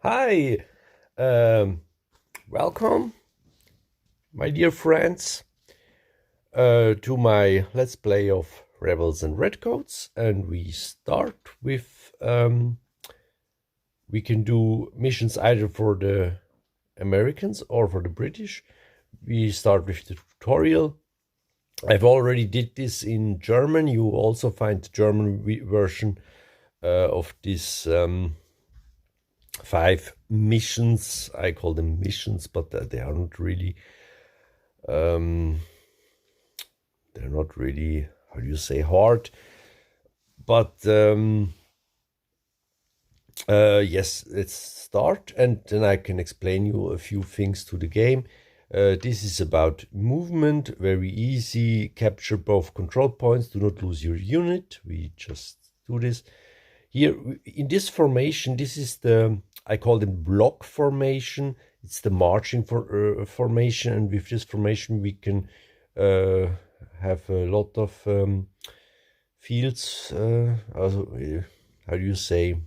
Hi, um, welcome, my dear friends, to my Let's Play of Rebels and Redcoats. And we start with we can do missions either for the Americans or for the British. We start with the tutorial. I've already did this in German. You also find the German version of this 5 missions. I call them missions, but they are not really um, they're not really, how do you say, hard. But yes, let's start, and then I can explain you a few things to the game. This is about movement, very easy. Capture both control points, do not lose your unit. We just do this. Here, in this formation, this is I call them block formation. It's the marching formation, and with this formation we can have a lot of fields. How do you say?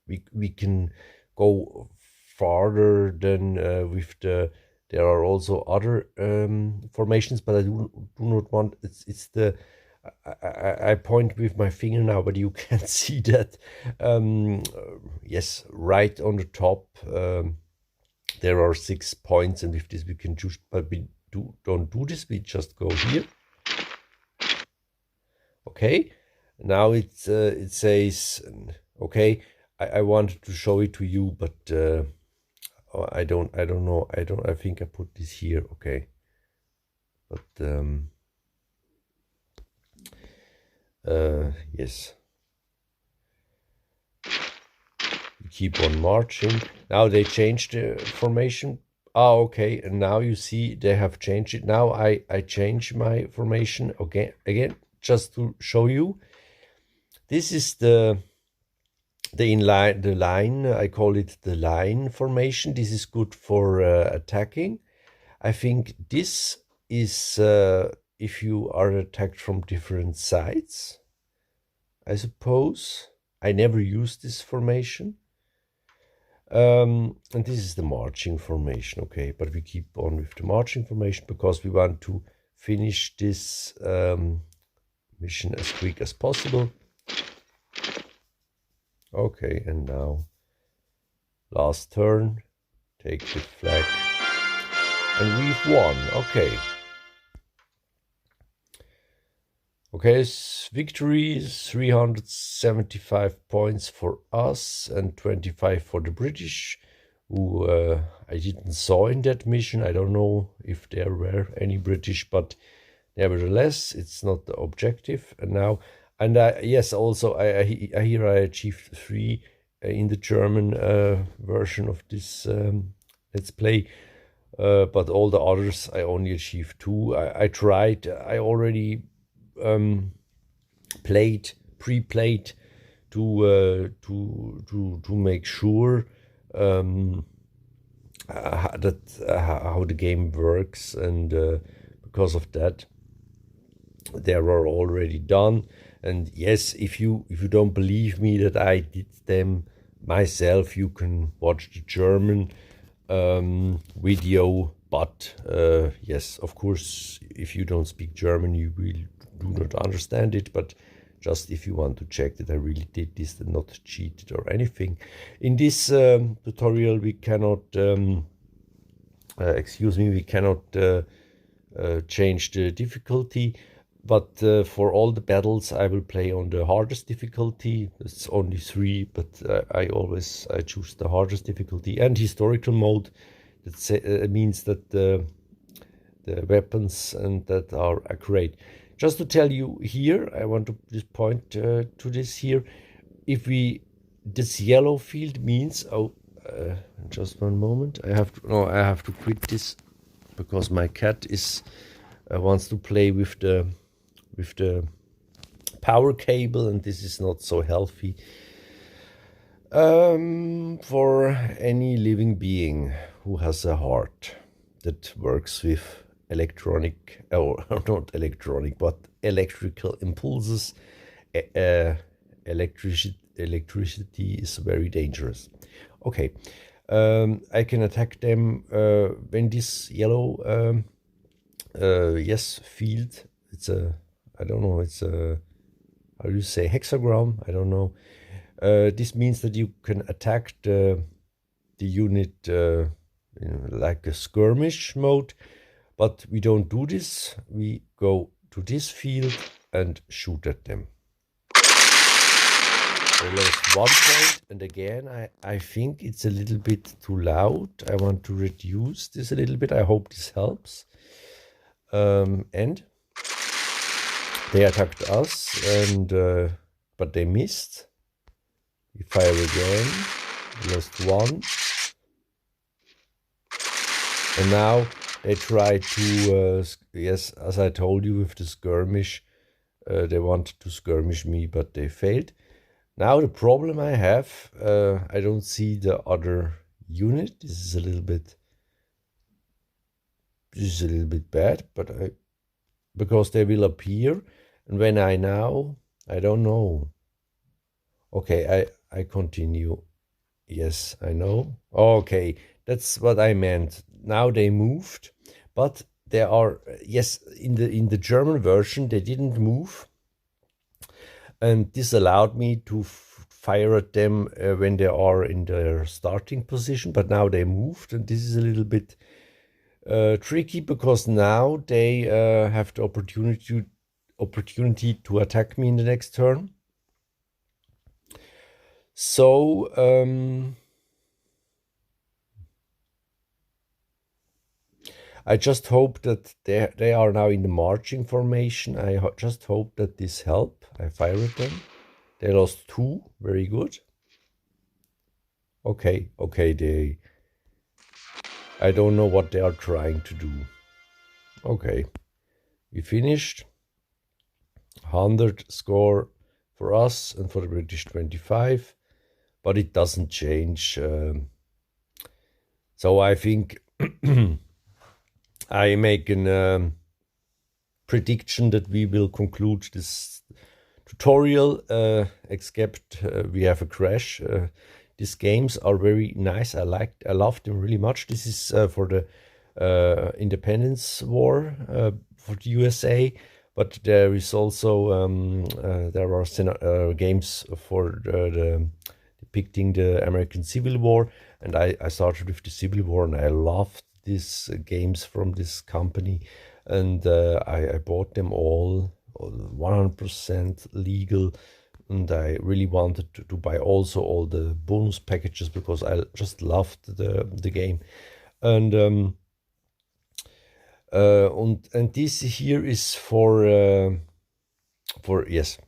We can go farther than with the. There are also other formations, but I do not want. It's the. I point with my finger now, but you can't see that. Yes, right on the top, there are 6 points, and with this we can choose. But we don't do this. We just go here. Okay, now it says okay. I wanted to show it to you, but I don't know. I think I put this here. Okay, but yes, we keep on marching. Now they changed the formation. Ah, okay, and now you see they have changed it. Now I change my formation again just to show you. This is the line. I call it the line formation. This is good for attacking. I think this is if you are attacked from different sides, I suppose. I never used this formation. And this is the marching formation, okay, but we keep on with the marching formation because we want to finish this mission as quick as possible. Okay, and now last turn, take the flag, and we've won. Okay. Okay, victory is 375 points for us and 25 for the British, who I didn't saw in that mission. I don't know if there were any British, but nevertheless, it's not the objective. And now, and yes, also I hear I achieved 3 in the German version of this Let's Play. But all the others I only achieved 2. I tried. I already pre-played to make sure that how the game works, and because of that, they are already done. And yes, if you don't believe me that I did them myself, you can watch the German video. But yes, of course, if you don't speak German, you will do not understand it. But just if you want to check that I really did this and not cheated or anything. In this tutorial, we cannot, we cannot change the difficulty. But for all the battles, I will play on the hardest difficulty. It's only 3, but I choose the hardest difficulty. And historical mode, that means that the weapons and that are accurate. Just to tell you here, I want to just point to this here. If this yellow field means, just one moment. I have to quit this because my cat wants to play with the power cable, and this is not so healthy for any living being who has a heart that works with electronic, or not electronic, but electrical impulses. Electricity is very dangerous. Okay, I can attack them when this yellow yes field. It's a, I don't know. It's a, how do you say, hexagram? I don't know. This means that you can attack the unit like a skirmish mode, but we don't do this. We go to this field and shoot at them. They lost 1 point, and again, I think it's a little bit too loud. I want to reduce this a little bit. I hope this helps. And they attacked us, and but they missed. We fire again. We lost 1. And now they try to, yes, as I told you with the skirmish, they wanted to skirmish me, but they failed. Now the problem I have, I don't see the other unit. This is a little bit bad, but because they will appear, and when I don't know. Okay, I continue. Yes, I know. Okay, that's what I meant. Now they moved, but there are, yes, in the German version they didn't move, and this allowed me to fire at them when they are in their starting position. But now they moved, and this is a little bit tricky because now they have the opportunity to attack me in the next turn. So I just hope that they are now in the marching formation. I just hope that this help. I fire at them. They lost 2. Very good. Okay, I don't know what they are trying to do. Okay, we finished. 100 score for us and for the British 25, but it doesn't change. So I think I make a prediction that we will conclude this tutorial, except we have a crash. These games are very nice. I love them really much. This is for the Independence War for the USA, but there is also there are games for the depicting the American Civil War, and I started with the Civil War, and I loved these games from this company, and I bought them all 100% legal, and I really wanted to buy also all the bonus packages because I just loved the game. And and this here is for yes,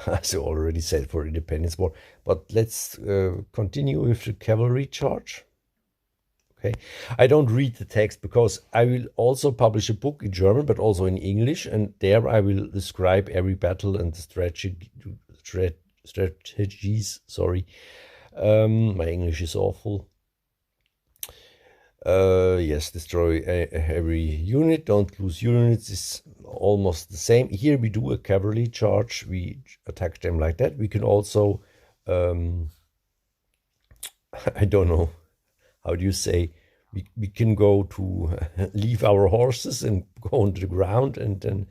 as I already said, for Independence War. But let's continue with the cavalry charge. Okay, I don't read the text because I will also publish a book in German, but also in English, and there I will describe every battle and the strategies. Sorry, my English is awful. Yes, destroy every unit. Don't lose units is almost the same. Here we do a cavalry charge. We attack them like that. We can also, I don't know, how do you say, we can go to leave our horses and go on the ground, and then,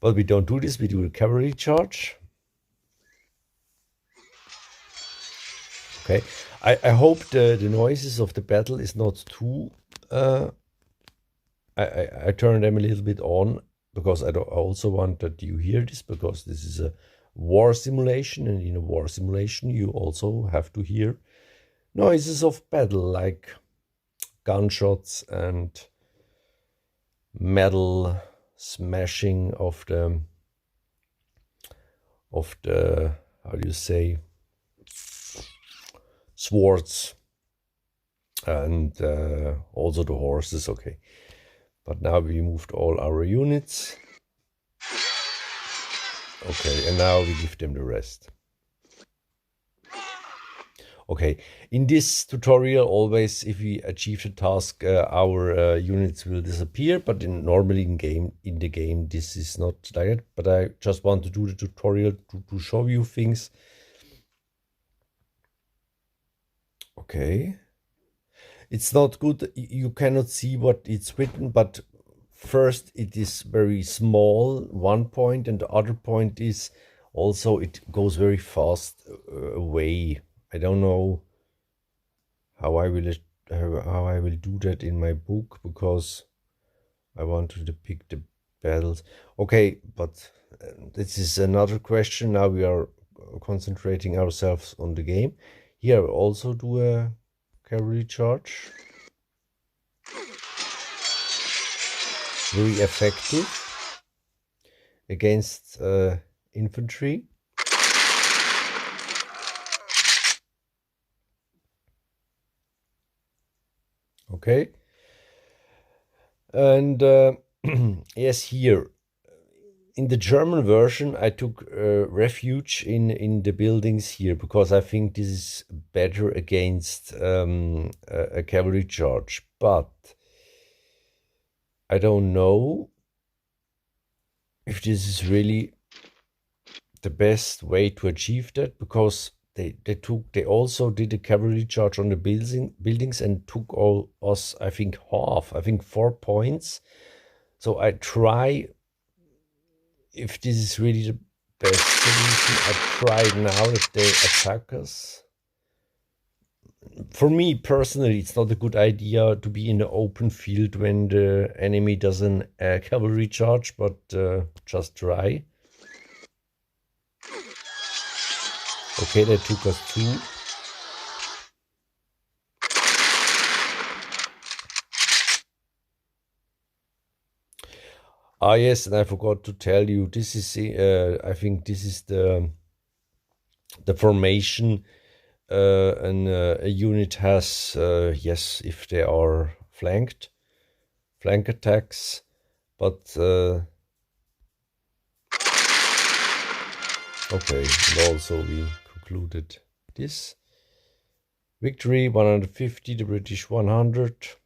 but we don't do this. We do a cavalry charge. Okay, I hope the noises of the battle is not too I turn them a little bit on because I also want that you hear this, because this is a war simulation, and in a war simulation you also have to hear noises of battle, like gunshots and metal smashing of the how do you say, swords, and also the horses. Okay, but now we moved all our units. Okay, and now we give them the rest. Okay, in this tutorial, always if we achieve the task, our units will disappear, but normally in the game this is not like that. But I just want to do the tutorial to show you things. Okay, It's not good. You cannot see what it's written, but first it is very small, one point, and the other point is also it goes very fast away. I don't know how I will how I will do that in my book, because I want to depict the battles. Okay, but this is another question. Now we are concentrating ourselves on the game. Here I also do a cavalry charge. Very effective against infantry. Okay. And yes, here in the German version, I took refuge in the buildings here, because I think this is better against a cavalry charge. But I don't know if this is really the best way to achieve that, because they also did a cavalry charge on the buildings and took all us, I think, half, I think 4 points. So I try, if this is really the best solution, I try now that they attack us. For me personally, it's not a good idea to be in the open field when the enemy does a cavalry charge, but just try. Okay, they took us through. Ah, yes, and I forgot to tell you, this is, I think this is the formation a unit has, yes, if they are flank attacks, but okay, and also we concluded this. Victory 150, the British 100.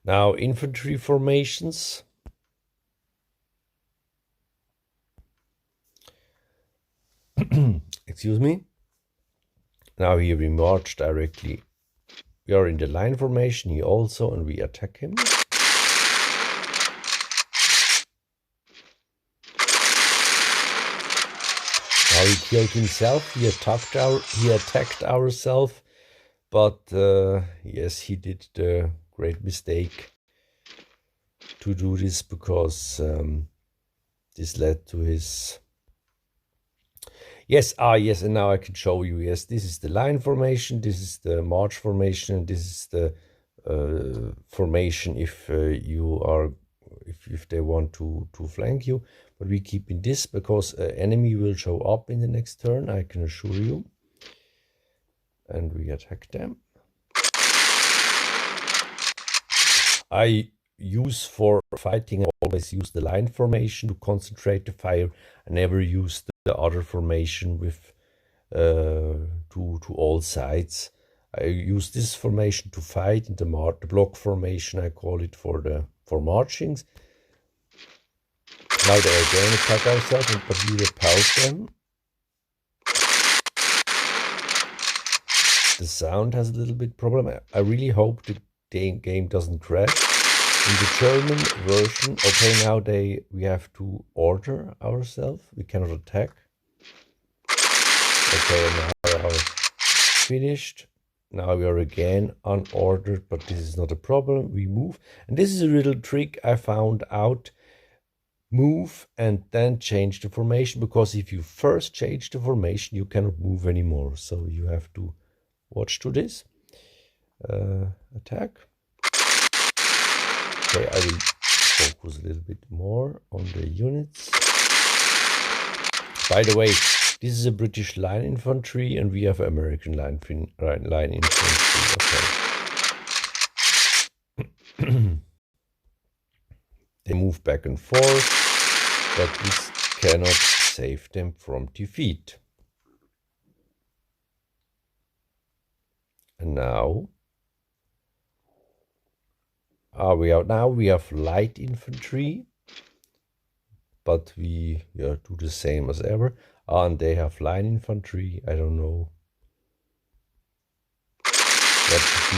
Now infantry formations. Excuse me. Now here we march directly. We are in the line formation here also, and we attack him. Now he killed himself. He attacked ourselves, but yes, he did the great mistake to do this, because this led to his. Yes, yes, and now I can show you. Yes, this is the line formation, this is the march formation, and this is the formation if you are, if they want to flank you. But we keep in this, because enemy will show up in the next turn, I can assure you. And we attack them. I use for fighting, I always use the line formation to concentrate the fire. I never use the other formation with to all sides. I use this formation to fight, and the block formation I call it for marchings. Now they again attack ourselves, but we repulse them. The sound has a little bit problem. I really hope the game doesn't crash. In the German version, okay, now we have to order ourselves. We cannot attack. Okay, now we are finished. Now we are again unordered, but this is not a problem. We move. And this is a little trick I found out. Move and then change the formation, because if you first change the formation, you cannot move anymore. So you have to watch to this. Attack. Okay, I will focus a little bit more on the units. By the way, this is a British line infantry, and we have American line infantry. Okay. They move back and forth, but this cannot save them from defeat. And now we have light infantry, but we do the same as ever. And they have line infantry. I don't know what should be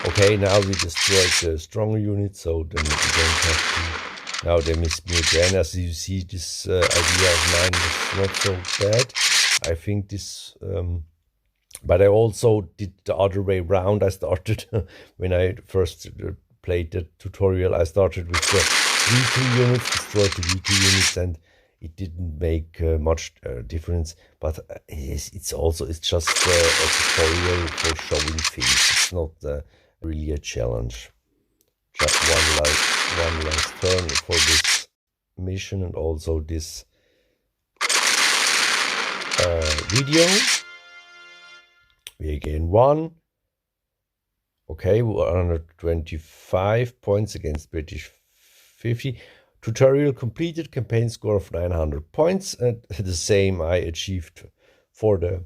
Okay, now we destroyed the stronger unit, so then we don't have to. Now they miss me again. As you see, this idea of mine was not so bad. I think this, but I also did the other way round. I started when I first played the tutorial. I started with the V2 units, destroyed the V2 units, and it didn't make much difference. But it's just a tutorial for showing things. It's not really a challenge. Just one last turn for this mission and also this video. We again won. Okay, 125 points against British 50. Tutorial completed, campaign score of 900 points, and the same I achieved for the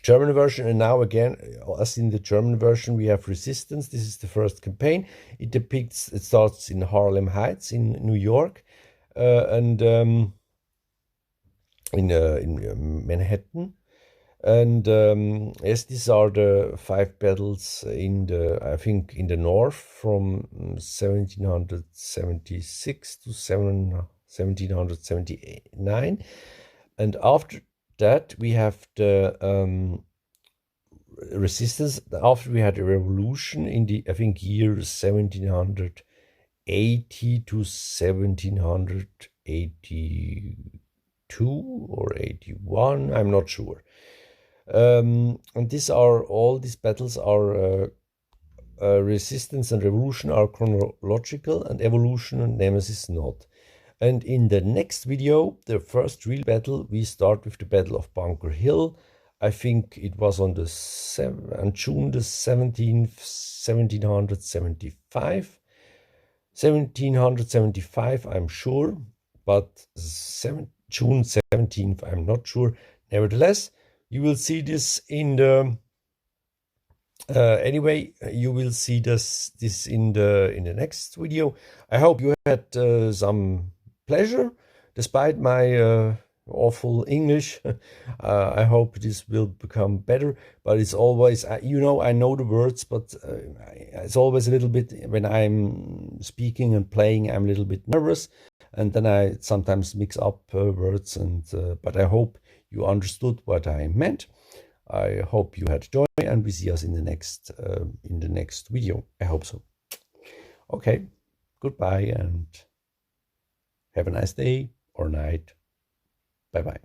German version. And now again, as in the German version, we have Resistance. This is the first campaign. It starts in Harlem Heights in New York, and in Manhattan. And yes, these are the 5 battles I think in the north from 1776 to 1779. And after that, we have the resistance. After we had a revolution in the, I think, year 1780 to 1782 or 81, I'm not sure. And all these battles are resistance and revolution are chronological, and evolution and nemesis not. And in the next video, the first real battle, we start with the Battle of Bunker Hill. I think it was on June the 17th, 1775. 1775, I'm sure, but June 17th, I'm not sure. Nevertheless, you will see this in the anyway. You will see this in the next video. I hope you had some pleasure despite my awful English. I hope this will become better. But it's always, I know the words, but it's always a little bit when I'm speaking and playing. I'm a little bit nervous, and then I sometimes mix up words. But I hope you understood what I meant. I hope you had joy, and we see us in the next video. I hope so. Okay, goodbye and have a nice day or night. Bye bye.